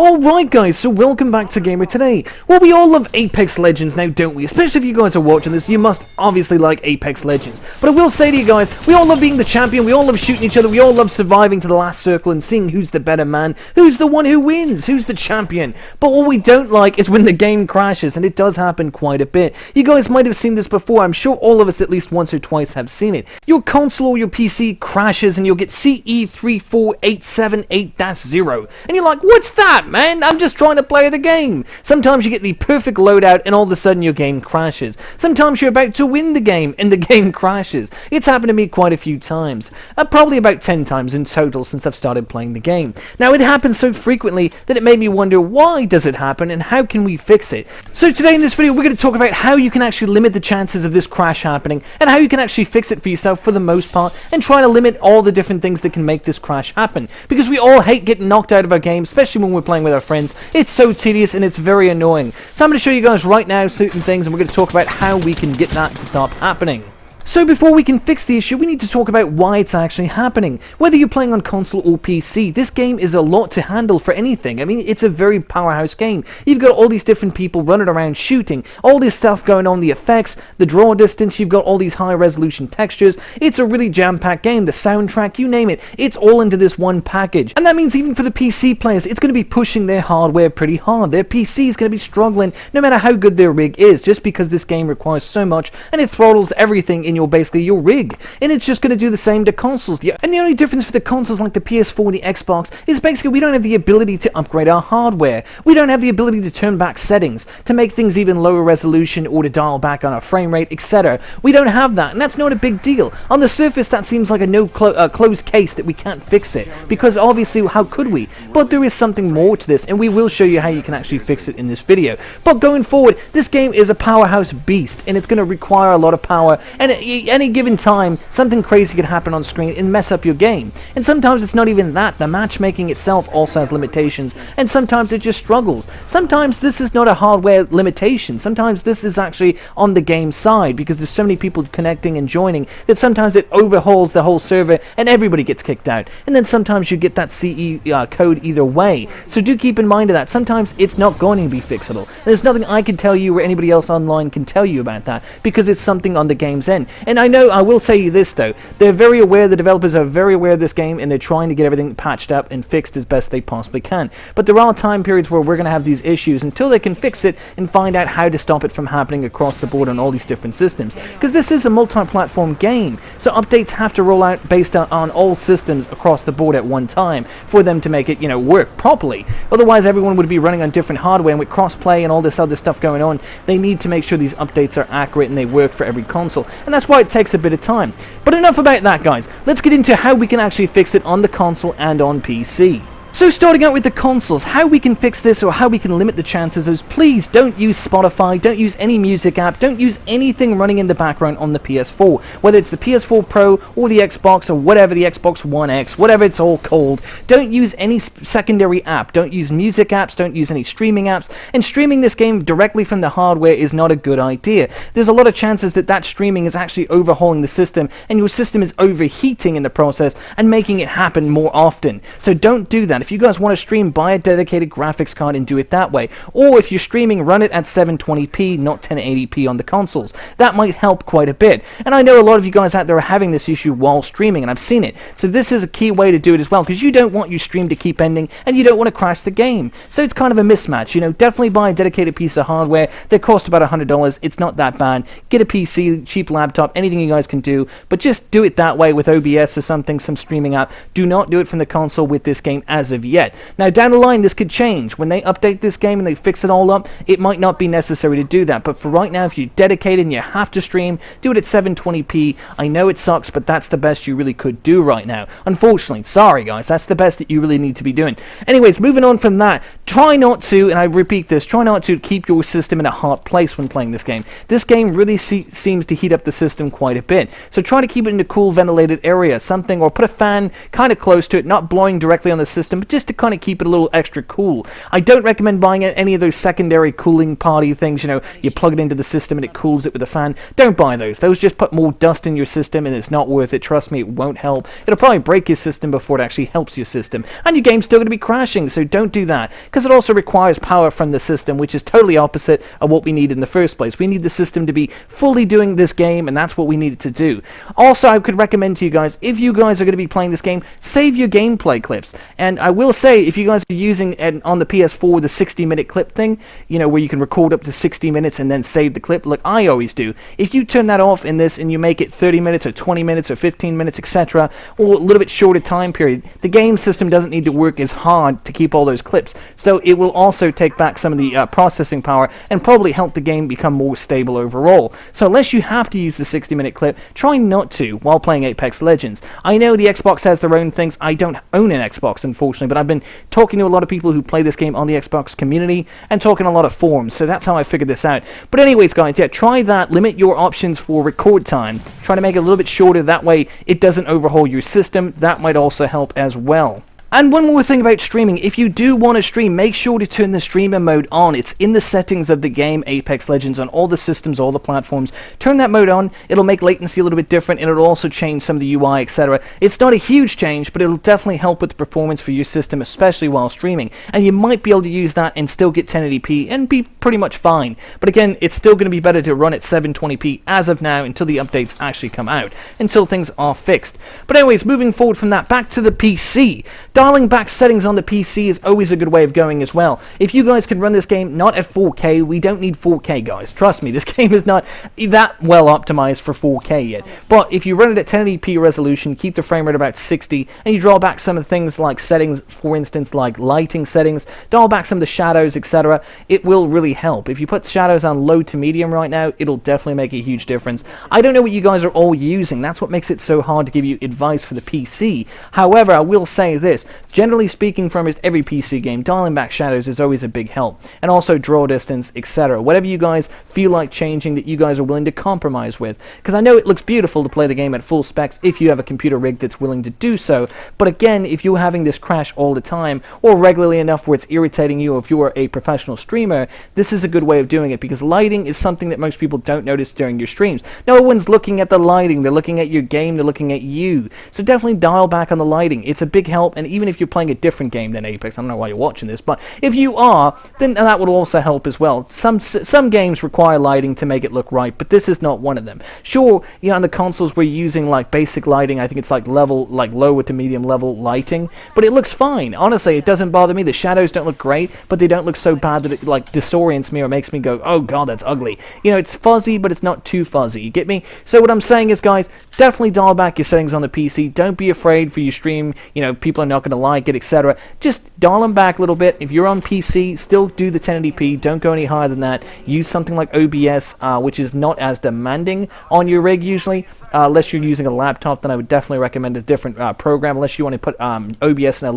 Alright guys, so welcome back to Gamer Today. Well, we all love Apex Legends now, don't we? Especially if you guys are watching this, you must obviously like Apex Legends. But I will say to you guys, we all love being the champion, we all love shooting each other, we all love surviving to the last circle and seeing who's the better man, who's the one who wins, who's the champion. But what we don't like is when the game crashes, and it does happen quite a bit. You guys might have seen this before, I'm sure all of us at least once or twice have seen it. Your console or your PC crashes and you'll get CE-34878-0. And you're like, what's that? Man, I'm just trying to play the game. Sometimes you get the perfect loadout and all of a sudden your game crashes. Sometimes you're about to win the game and the game crashes. It's happened to me quite a few times. Probably about 10 times in total since I've started playing the game. Now it happens so frequently that it made me wonder, why does it happen and how can we fix it? So today in this video we're going to talk about how you can actually limit the chances of this crash happening and how you can actually fix it for yourself for the most part and try to limit all the different things that can make this crash happen. Because we all hate getting knocked out of our game, especially when we're playing with our friends. It's so tedious and it's very annoying. So I'm going to show you guys right now certain things and we're going to talk about how we can get that to stop happening. So before we can fix the issue, we need to talk about why it's actually happening. Whether you're playing on console or PC, this game is a lot to handle for anything. I mean, it's a very powerhouse game. You've got all these different people running around shooting, all this stuff going on, the effects, the draw distance, you've got all these high resolution textures. It's a really jam-packed game, the soundtrack, you name it. It's all into this one package. And that means even for the PC players, it's going to be pushing their hardware pretty hard. Their PC is going to be struggling no matter how good their rig is, just because this game requires so much and it throttles everything in basically your rig, and it's just going to do the same to consoles. And the only difference for the consoles like the PS4 and the Xbox is basically we don't have the ability to upgrade our hardware. We don't have the ability to turn back settings, to make things even lower resolution or to dial back on our frame rate, etc. We don't have that, and that's not a big deal. On the surface that seems like a closed case that we can't fix it, because obviously how could we? But there is something more to this, and we will show you how you can actually fix it in this video. But going forward, this game is a powerhouse beast, and it's going to require a lot of power, and any given time something crazy could happen on screen and mess up your game. And sometimes it's not even that, the matchmaking itself also has limitations, and sometimes it just struggles. Sometimes this is not a hardware limitation, sometimes this is actually on the game side, because there's so many people connecting and joining that sometimes it overhauls the whole server and everybody gets kicked out. And then sometimes you get that CE code either way, so do keep in mind of that. Sometimes it's not going to be fixable. There's nothing I can tell you or anybody else online can tell you about that, because it's something on the game's end. And I know, I will tell you this though, they're very aware, the developers are very aware of this game, and they're trying to get everything patched up and fixed as best they possibly can. But there are time periods where we're going to have these issues until they can fix it and find out how to stop it from happening across the board on all these different systems. Because this is a multi-platform game, so updates have to roll out based on all systems across the board at one time for them to make it, work properly. Otherwise everyone would be running on different hardware, and with cross-play and all this other stuff going on, they need to make sure these updates are accurate and they work for every console. And that's why it takes a bit of time. But enough about that, guys. Let's get into how we can actually fix it on the console and on PC. So starting out with the consoles, how we can fix this or how we can limit the chances is, please don't use Spotify, don't use any music app, don't use anything running in the background on the PS4. Whether it's the PS4 Pro or the Xbox or whatever, the Xbox One X, whatever it's all called, don't use any secondary app, don't use music apps, don't use any streaming apps, and streaming this game directly from the hardware is not a good idea. There's a lot of chances that streaming is actually overhauling the system, and your system is overheating in the process and making it happen more often. So don't do that. If you guys want to stream, buy a dedicated graphics card and do it that way. Or if you're streaming, run it at 720p, not 1080p on the consoles. That might help quite a bit. And I know a lot of you guys out there are having this issue while streaming, and I've seen it. So this is a key way to do it as well, because you don't want your stream to keep ending and you don't want to crash the game. So it's kind of a mismatch. Definitely buy a dedicated piece of hardware. They cost about $100. It's not that bad. Get a PC, cheap laptop, anything you guys can do, but just do it that way with OBS or something, some streaming app. Do not do it from the console with this game as of yet. Now down the line this could change. When they update this game and they fix it all up, it might not be necessary to do that. But for right now, if you're dedicated and you have to stream, do it at 720p. I know it sucks, but that's the best you really could do right now. Unfortunately, sorry guys, that's the best that you really need to be doing. Anyways, moving on from that, try not to, and I repeat this, try not to keep your system in a hot place when playing this game. This game really seems to heat up the system quite a bit. So try to keep it in a cool ventilated area, something, or put a fan kind of close to it, not blowing directly on the system, system, just to kind of keep it a little extra cool. I don't recommend buying any of those secondary cooling party things, you know, you plug it into the system and it cools it with a fan. Don't buy those. Those just put more dust in your system and it's not worth it. Trust me, it won't help. It'll probably break your system before it actually helps your system. And your game's still going to be crashing, so don't do that. Because it also requires power from the system, which is totally opposite of what we need in the first place. We need the system to be fully doing this game, and that's what we need it to do. Also, I could recommend to you guys, if you guys are going to be playing this game, save your gameplay clips. And I will say, if you guys are using on the PS4 the 60-minute clip thing, you know, where you can record up to 60 minutes and then save the clip, like I always do, if you turn that off in this and you make it 30 minutes or 20 minutes or 15 minutes, etc., or a little bit shorter time period, the game system doesn't need to work as hard to keep all those clips. So it will also take back some of the processing power and probably help the game become more stable overall. So unless you have to use the 60-minute clip, try not to while playing Apex Legends. I know the Xbox has their own things. I don't own an Xbox, unfortunately, but I've been talking to a lot of people who play this game on the Xbox community and talking a lot of forums, so that's how I figured this out. But anyways, guys, yeah, try that. Limit your options for record time. Try to make it a little bit shorter. That way it doesn't overhaul your system. That might also help as well. And one more thing about streaming, if you do want to stream, make sure to turn the streamer mode on. It's in the settings of the game, Apex Legends, on all the systems, all the platforms. Turn that mode on, it'll make latency a little bit different, and it'll also change some of the UI, etc. It's not a huge change, but it'll definitely help with the performance for your system, especially while streaming. And you might be able to use that and still get 1080p and be pretty much fine. But again, it's still going to be better to run at 720p as of now until the updates actually come out, until things are fixed. But anyways, moving forward from that, back to the PC. Dialing back settings on the PC is always a good way of going as well. If you guys can run this game not at 4K, we don't need 4K, guys. Trust me, this game is not that well optimized for 4K yet. But if you run it at 1080p resolution, keep the frame rate about 60, and you draw back some of the things like settings, for instance, like lighting settings, dial back some of the shadows, etc., it will really help. If you put shadows on low to medium right now, it'll definitely make a huge difference. I don't know what you guys are all using. That's what makes it so hard to give you advice for the PC. However, I will say this. Generally speaking, for almost every PC game, dialing back shadows is always a big help. And also draw distance, etc. Whatever you guys feel like changing that you guys are willing to compromise with. Because I know it looks beautiful to play the game at full specs if you have a computer rig that's willing to do so. But again, if you're having this crash all the time, or regularly enough where it's irritating you, or if you are a professional streamer, this is a good way of doing it. Because lighting is something that most people don't notice during your streams. No one's looking at the lighting. They're looking at your game. They're looking at you. So definitely dial back on the lighting. It's a big help. And even if you're playing a different game than Apex, I don't know why you're watching this, but if you are, then that will also help as well. Some games require lighting to make it look right, but this is not one of them. Sure, you know, on the consoles we're using like basic lighting. I think it's like lower to medium level lighting, but it looks fine. Honestly, it doesn't bother me. The shadows don't look great, but they don't look so bad that it like disorients me or makes me go, oh god, that's ugly. You know, it's fuzzy, but it's not too fuzzy. You get me? So what I'm saying is, guys, definitely dial back your settings on the PC. Don't be afraid for your stream. You know, people are not going to like it, etc. Just dial them back a little bit. If you're on PC, still do the 1080p. Don't go any higher than that. Use something like OBS, which is not as demanding on your rig usually. Unless you're using a laptop, then I would definitely recommend a different program. Unless you want to put OBS in a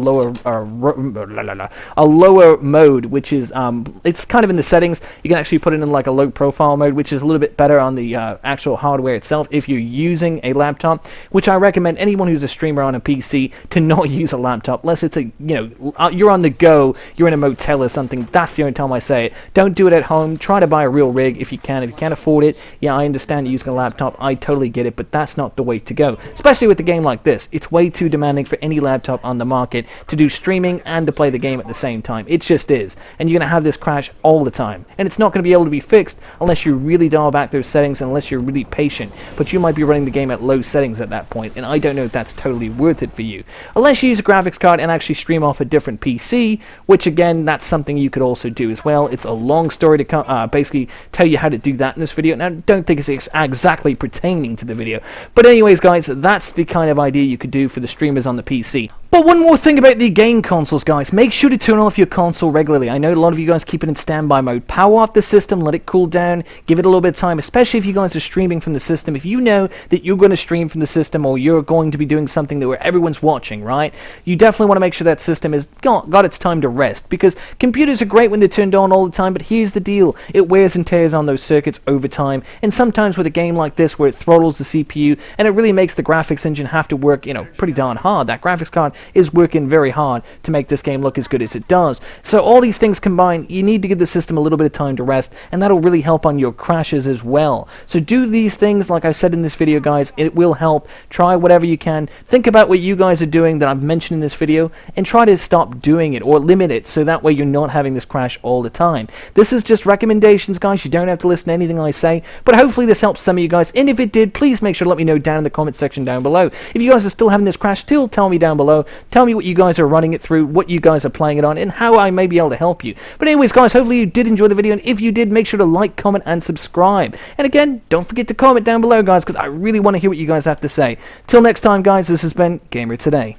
lower mode, which is it's kind of in the settings. You can actually put it in like a low profile mode, which is a little bit better on the actual hardware itself. If you're using a laptop, which I recommend anyone who's a streamer on a PC to not use a laptop, unless it's a you're on the go, you're in a motel or something. That's the only time I say it. Don't do it at home. Try to buy a real rig if you can. If you can't afford it, yeah, I understand using a laptop. I totally get it, but that's not the way to go. Especially with a game like this. It's way too demanding for any laptop on the market to do streaming and to play the game at the same time. It just is. And you're going to have this crash all the time. And it's not going to be able to be fixed unless you really dial back those settings, unless you're really patient. But you might be running the game at low settings at that point, and I don't know if that's totally worth it for you. Unless you use a graphics card and actually stream off a different PC, which again, that's something you could also do as well. It's a long story to basically tell you how to do that in this video, and I don't think it's exactly pertaining to the video. But anyways, guys, that's the kind of idea you could do for the streamers on the PC. But one more thing about the game consoles, guys. Make sure to turn off your console regularly. I know a lot of you guys keep it in standby mode. Power off the system, let it cool down, give it a little bit of time, especially if you guys are streaming from the system. If you know that you're going to stream from the system, or you're going to be doing something where everyone's watching, right? You definitely want to make sure that system has got its time to rest, because computers are great when they're turned on all the time, but here's the deal. It wears and tears on those circuits over time, and sometimes with a game like this where it throttles the CPU, and it really makes the graphics engine have to work, pretty darn hard. That graphics card is working very hard to make this game look as good as it does. So all these things combined, you need to give the system a little bit of time to rest, and that'll really help on your crashes as well. So do these things like I said in this video, guys. It will help. Try whatever you can. Think about what you guys are doing that I've mentioned in this video, and try to stop doing it or limit it, so that way you're not having this crash all the time. This is just recommendations, guys. You don't have to listen to anything I say, but hopefully this helps some of you guys, and if it did, please make sure to let me know down in the comment section down below. If you guys are still having this crash, still tell me down below. Tell me what you guys are running it through, what you guys are playing it on, and how I may be able to help you. But anyways, guys, hopefully you did enjoy the video, and if you did, make sure to like, comment, and subscribe. And again, don't forget to comment down below, guys, because I really want to hear what you guys have to say. Till next time, guys, this has been Gamer Today.